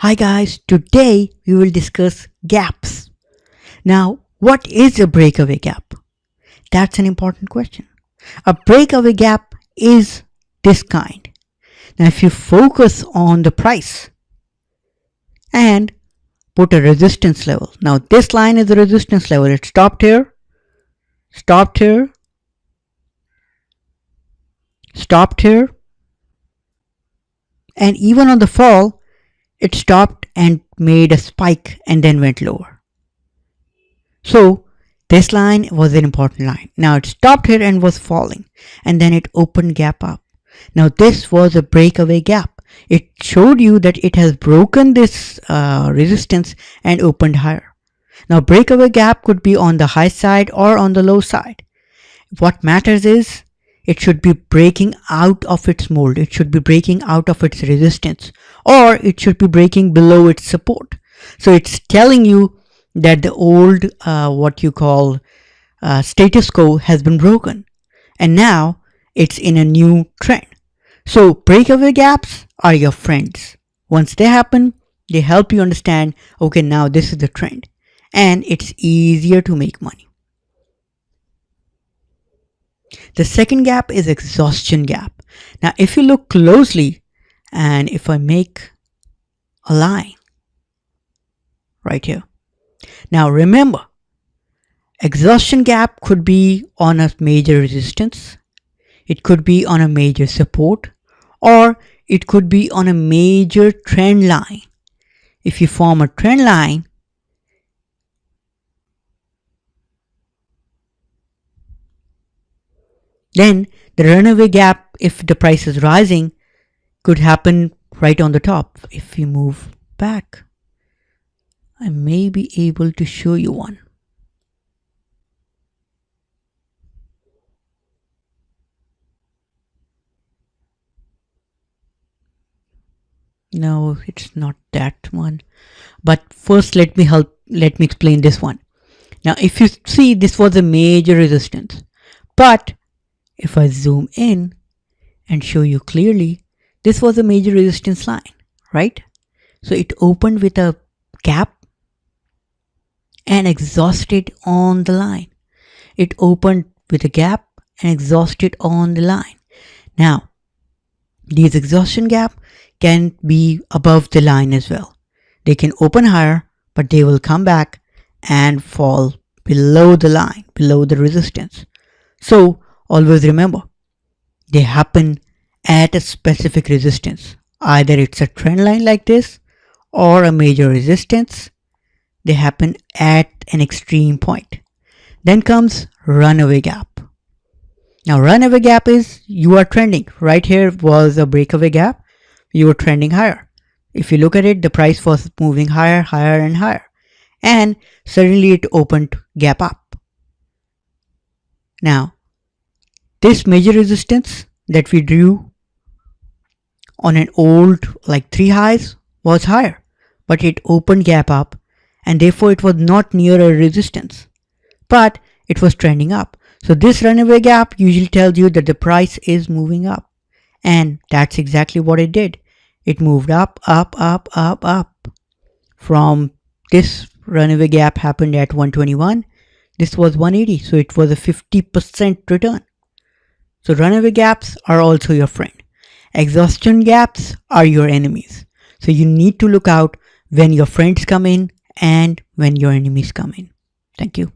Hi guys, today we will discuss gaps. Now, what is a breakaway gap? That's an important question. A breakaway gap is this kind. Now, if you focus on the price and put a resistance level. Now, this line is the resistance level. It stopped here, stopped here, stopped here, and even on the fall, it stopped and made a spike and then went lower. So this line was an important line. Now it stopped here and was falling, and then it opened gap up. Now this was a breakaway gap. It showed you that it has broken this resistance and opened higher. Now breakaway gap could be on the high side or on the low side. What matters is it should be breaking out of its mold. It should be breaking out of its resistance, or it should be breaking below its support. So it's telling you that the old what you call status quo has been broken, and now it's in a new trend. So breakaway gaps are your friends. Once they happen, they help you understand, okay, now this is the trend, and it's easier to make money. The second gap is exhaustion gap. Now if you look closely, and if I make a line right here. Now remember, exhaustion gap could be on a major resistance, it could be on a major support, or it could be on a major trend line. If you form a trend line, then the runaway gap, if the price is rising, could happen right on the top. If you move back, I may be able to show you one. No, it's not that one. But first let me explain this one. Now if you see, this was a major resistance, but if I zoom in and show you clearly, this was a major resistance line, right? So it opened with a gap and exhausted on the line. It opened with a gap and exhausted on the line. Now, these exhaustion gap can be above the line as well. They can open higher, but they will come back and fall below the line, below the resistance. So always remember, they happen at a specific resistance. Either it's a trend line like this or a major resistance. They happen at an extreme point. Then comes runaway gap. Now runaway gap is you are trending. Right here was a breakaway gap. You were trending higher. If you look at it, the price was moving higher, higher and higher. And suddenly it opened gap up. Now, this major resistance that we drew on an old like 3 highs was higher, but it opened gap up, and therefore it was not near a resistance, but it was trending up. So this runaway gap usually tells you that the price is moving up, and that's exactly what it did. It moved up, up, up, up, up. From this runaway gap happened at 121. This was 180, so it was a 50% return. So runaway gaps are also your friend. Exhaustion gaps are your enemies. So you need to look out when your friends come in and when your enemies come in. Thank you.